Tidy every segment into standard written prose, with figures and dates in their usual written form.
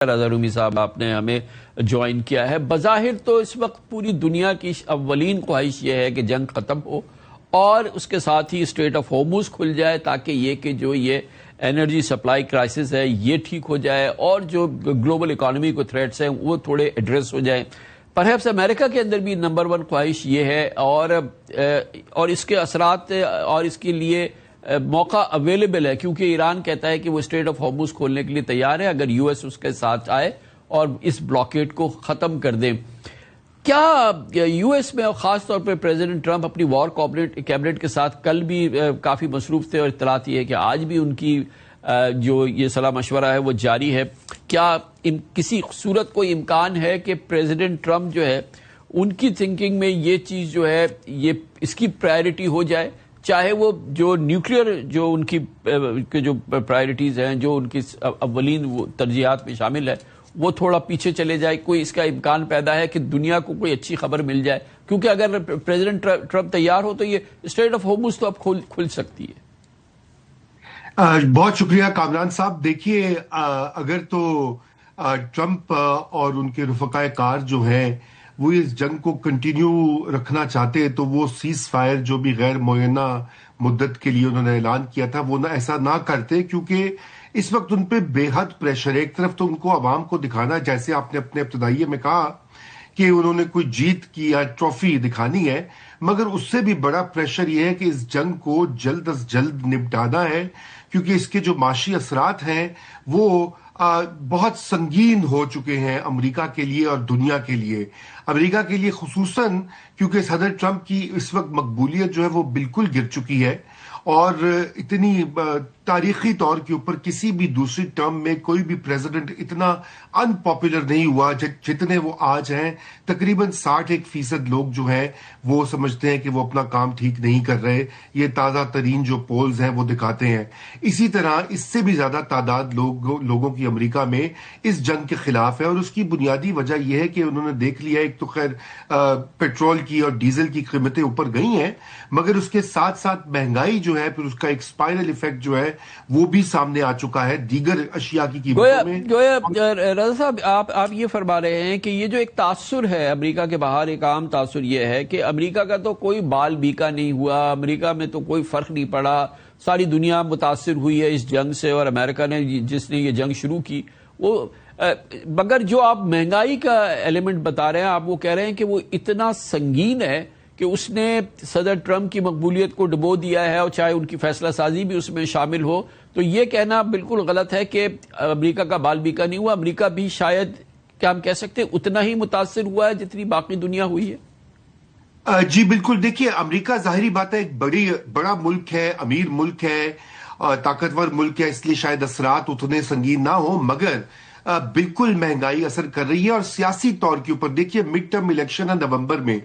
رومی صاحب آپ نے ہمیں جوائن کیا ہے۔ بظاہر تو اس وقت پوری دنیا کی اولین خواہش یہ ہے کہ جنگ ختم ہو اور اس کے ساتھ ہی اسٹریٹ آف ہارمز کھل جائے تاکہ یہ کہ جو یہ انرجی سپلائی کرائسس ہے یہ ٹھیک ہو جائے اور جو گلوبل اکانومی کو تھریٹس ہیں وہ تھوڑے ایڈریس ہو جائیں۔ پرہیپس امریکہ کے اندر بھی نمبر ون خواہش یہ ہے اور اس کے اثرات اور اس کے لیے موقع اویلیبل ہے کیونکہ ایران کہتا ہے کہ وہ اسٹریٹ آف ہارمز کھولنے کے لیے تیار ہے اگر یو ایس اس کے ساتھ آئے اور اس بلاکیڈ کو ختم کر دیں۔ کیا یو ایس میں خاص طور پہ پریزیڈنٹ ٹرمپ اپنی وار کیبنٹ کے ساتھ کل بھی کافی مصروف تھے اور اطلاعات یہ ہے کہ آج بھی ان کی جو یہ صلاح مشورہ ہے وہ جاری ہے۔ کیا کسی صورت کوئی امکان ہے کہ پریزیڈنٹ ٹرمپ جو ہے ان کی تھنکنگ میں یہ چیز جو ہے یہ اس کی پرائرٹی ہو جائے، چاہے وہ جو نیوکلیئر جو ان کی جو پرائرٹیز ہیں جو ان کی اولین ترجیحات میں شامل ہے وہ تھوڑا پیچھے چلے جائے؟ کوئی اس کا امکان پیدا ہے کہ دنیا کو کوئی اچھی خبر مل جائے؟ کیونکہ اگر پریزیڈنٹ ٹرمپ تیار ہو تو یہ اسٹریٹ آف ہارمز تو اب کھل سکتی ہے۔ بہت شکریہ کامران صاحب۔ دیکھیے اگر تو ٹرمپ اور ان کے رفقائے کار جو ہیں وہ اس جنگ کو کنٹینیو رکھنا چاہتے تو وہ سیز فائر جو بھی غیر معینہ مدت کے لیے انہوں نے اعلان کیا تھا وہ ایسا نہ کرتے، کیونکہ اس وقت ان پہ بے حد پریشر ہے۔ ایک طرف تو ان کو عوام کو دکھانا، جیسے آپ نے اپنے ابتدائیے میں کہا کہ انہوں نے کوئی جیت کی یا ٹرافی دکھانی ہے، مگر اس سے بھی بڑا پریشر یہ ہے کہ اس جنگ کو جلد از جلد نپٹانا ہے، کیونکہ اس کے جو معاشی اثرات ہیں وہ بہت سنگین ہو چکے ہیں امریکہ کے لیے اور دنیا کے لیے۔ امریکہ کے لیے خصوصاً کیونکہ صدر ٹرمپ کی اس وقت مقبولیت جو ہے وہ بالکل گر چکی ہے اور اتنی تاریخی طور کے اوپر کسی بھی دوسری ٹرم میں کوئی بھی پریزیڈنٹ اتنا ان پاپولر نہیں ہوا جتنے وہ آج ہیں۔ تقریباً 61% لوگ جو ہیں وہ سمجھتے ہیں کہ وہ اپنا کام ٹھیک نہیں کر رہے، یہ تازہ ترین جو پولز ہیں وہ دکھاتے ہیں۔ اسی طرح اس سے بھی زیادہ تعداد لوگوں کی امریکہ میں اس جنگ کے خلاف ہے، اور اس کی بنیادی وجہ یہ ہے کہ انہوں نے دیکھ لیا، ایک تو خیر پیٹرول کی اور ڈیزل کی قیمتیں اوپر گئی ہیں، مگر اس کے ساتھ ساتھ مہنگائی جو ہے، پھر اس کا ایک اسپائرل ایفیکٹ جو ہے وہ بھی سامنے آ چکا ہے دیگر اشیاء کی قیمتوں میں۔ رضا صاحب آپ یہ فرما رہے ہیں کہ یہ جو ایک تاثر ہے امریکہ کے باہر، ایک عام تاثر یہ ہے کہ امریکہ کا تو کوئی بال بیکا نہیں ہوا، امریکہ میں تو کوئی فرق نہیں پڑا، ساری دنیا متاثر ہوئی ہے اس جنگ سے، اور امریکہ نے جس نے یہ جنگ شروع کی وہ، مگر جو آپ مہنگائی کا ایلیمنٹ بتا رہے ہیں، آپ وہ کہہ رہے ہیں کہ وہ اتنا سنگین ہے کہ اس نے صدر ٹرمپ کی مقبولیت کو ڈبو دیا ہے، اور چاہے ان کی فیصلہ سازی بھی اس میں شامل ہو، تو یہ کہنا بالکل غلط ہے کہ امریکہ کا بال بیکا نہیں ہوا۔ امریکہ بھی شاید، کیا ہم کہہ سکتے ہیں، اتنا ہی متاثر ہوا ہے جتنی باقی دنیا ہوئی ہے؟ جی بالکل۔ دیکھیے امریکہ ظاہری بات ہے ایک بڑا ملک ہے، امیر ملک ہے، طاقتور ملک ہے، اس لیے شاید اثرات اتنے سنگین نہ ہوں، مگر بالکل مہنگائی اثر کر رہی ہے۔ اور سیاسی طور کے اوپر دیکھیے مڈ ٹرم الیکشن ہے نومبر میں،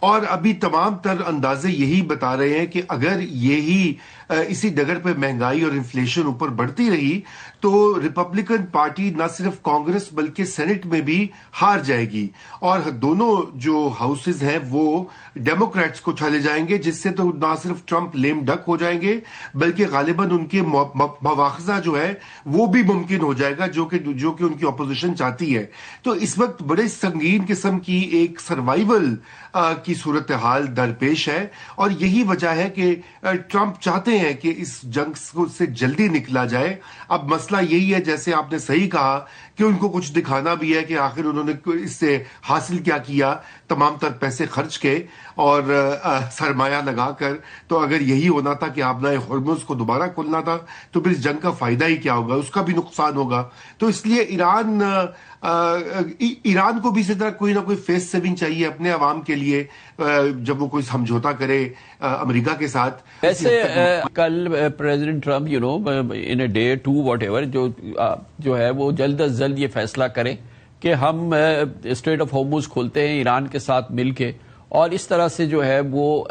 اور ابھی تمام تر اندازے یہی بتا رہے ہیں کہ اگر یہی اسی ڈگر پہ مہنگائی اور انفلیشن اوپر بڑھتی رہی تو ریپبلکن پارٹی نہ صرف کانگریس بلکہ سینٹ میں بھی ہار جائے گی، اور دونوں جو ہاؤسز ہیں وہ ڈیموکریٹس کو چلے جائیں گے، جس سے تو نہ صرف ٹرمپ لیم ڈک ہو جائیں گے بلکہ غالباً ان کے مواخذہ جو ہے وہ بھی ممکن ہو جائے گا جو کہ ان کی اپوزیشن چاہتی ہے۔ تو اس وقت بڑے سنگین قسم کی ایک سروائیول کی صورتحال درپیش ہے، اور یہی وجہ ہے کہ ٹرمپ چاہتے ہیں کہ اس جنگ سے جلدی نکلا جائے۔ اب مسئلہ یہی ہے، جیسے آپ نے صحیح کہا، کہ ان کو کچھ دکھانا بھی ہے کہ آخر انہوں نے اس سے حاصل کیا کیا، تمام تر پیسے خرچ کے اور سرمایہ لگا کر۔ تو اگر یہی ہونا تھا کہ آبنائے ہرمز کو دوبارہ کھولنا تھا تو پھر اس جنگ کا فائدہ ہی کیا ہوگا، اس کا بھی نقصان ہوگا۔ تو اس لیے ایران کو بھی اسی طرح کوئی نہ کوئی فیس سیونگ چاہیے اپنے عوام کے لیے جب وہ کوئی سمجھوتا کرے امریکہ کے ساتھ۔ ویسے کل president Trump in a day to whatever جو ہے وہ جلد از جلد یہ فیصلہ کریں کہ ہم اسٹریٹ آف ہارمز کھولتے ہیں ایران کے ساتھ مل کے، اور اس طرح سے جو ہے وہ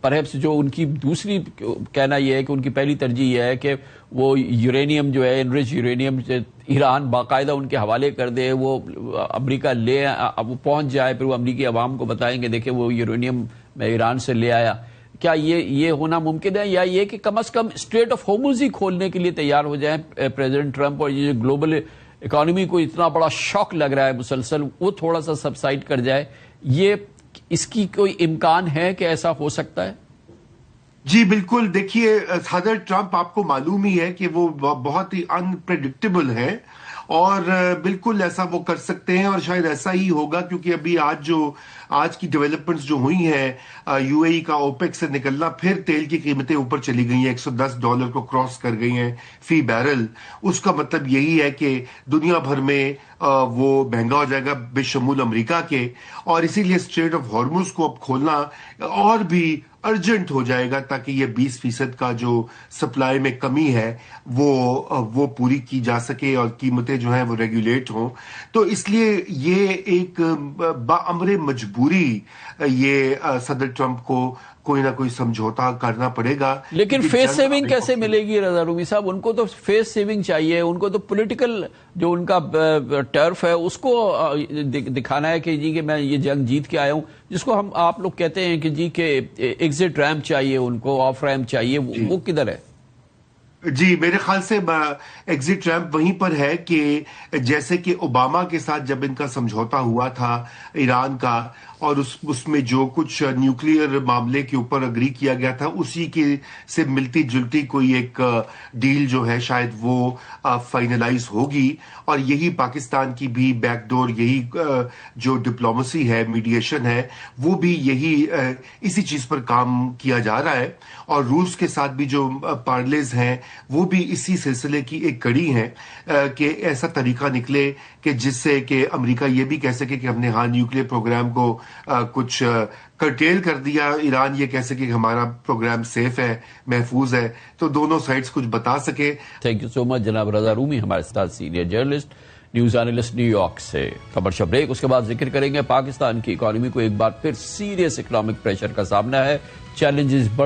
پرہیپس جو ان کی دوسری کہنا یہ ہے کہ ان کی پہلی ترجیح یہ ہے کہ وہ یورینیم جو ہے انرچ یورینیم ایران باقاعدہ ان کے حوالے کر دے، وہ امریکہ وہ پہنچ جائے، پھر وہ امریکی عوام کو بتائیں گے دیکھیں وہ یورینیم میں ایران سے لے آیا۔ کیا یہ ہونا ممکن ہے، یا یہ کہ کم از کم اسٹریٹ آف ہارمز ہی کھولنے کے لیے تیار ہو جائیں پریزیڈنٹ ٹرمپ، اور یہ جو گلوبل اکانومی کو اتنا بڑا شاک لگ رہا ہے مسلسل، وہ تھوڑا سا سبسائڈ کر جائے، یہ اس کی کوئی امکان ہے کہ ایسا ہو سکتا ہے؟ جی بالکل، دیکھیے صدر ٹرمپ آپ کو معلوم ہی ہے کہ وہ بہت ہی انپریڈکٹیبل ہے، اور بالکل ایسا وہ کر سکتے ہیں، اور شاید ایسا ہی ہوگا، کیونکہ ابھی آج کی ڈیولپمنٹس جو ہوئی ہیں، یو اے ای کا اوپیک سے نکلنا، پھر تیل کی قیمتیں اوپر چلی گئی ہیں، $110 کو کراس کر گئی ہیں فی بیرل. اس کا مطلب یہی ہے کہ دنیا بھر میں وہ مہنگا ہو جائے گا بشمول امریکہ کے، اور اسی لیے اسٹریٹ آف ہارمز کو اب کھولنا اور بھی ارجنٹ ہو جائے گا، تاکہ یہ 20% کا جو سپلائی میں کمی ہے وہ پوری کی جا سکے اور قیمتیں جو ہیں وہ ریگولیٹ ہوں. تو اس لیے یہ ایک بامر مجبوری یہ صدر ٹرمپ کو کوئی نہ کوئی سمجھوتا کرنا پڑے گا. لیکن فیس سیونگ کیسے ملے گی رضا رومی صاحب؟ ان کو تو فیس سیونگ چاہیے، ان کو تو پولیٹیکل جو ان کا ٹرف ہے اس کو دکھانا ہے کہ جی کہ میں یہ جنگ جیت کے آیا ہوں، جس کو آپ لوگ کہتے ہیں کہ جی کہ ایگزٹ ریمپ چاہیے، ان کو آف ریمپ چاہیے، وہ کدھر ہے؟ جی میرے خیال سے ایگزٹ ریمپ وہیں پر ہے کہ جیسے کہ اوباما کے ساتھ جب ان کا سمجھوتا ہوا تھا ایران کا، اور اس میں جو کچھ نیوکلیئر معاملے کے اوپر اگری کیا گیا تھا، اسی کے سے ملتی جلتی کوئی ایک ڈیل جو ہے شاید وہ فائنلائز ہوگی. اور یہی پاکستان کی بھی بیک ڈور، یہی جو ڈپلومیسی ہے، میڈیشن ہے، وہ بھی یہی اسی چیز پر کام کیا جا رہا ہے. اور روس کے ساتھ بھی جو پارلیز ہیں وہ بھی اسی سلسلے کی ایک کڑی ہیں کہ ایسا طریقہ نکلے کہ جس سے کہ امریکہ یہ بھی کہہ سکے کہ ہم نے نیوکلیئر پروگرام کو کچھ کرٹیل کر دیا، ایران یہ کہہ سکے کہ ہمارا پروگرام سیف ہے، محفوظ ہے، تو دونوں سائڈز کچھ بتا سکے. تھینک یو سو مچ جناب رضا رومی، ہمارے ساتھ senior journalist, news analyst new York سے. خبر شب بریک، اس کے بعد ذکر کریں گے پاکستان کی اکانومی کو ایک بار پھر سیریس اکنامک پریشر کا سامنا ہے، چیلنجز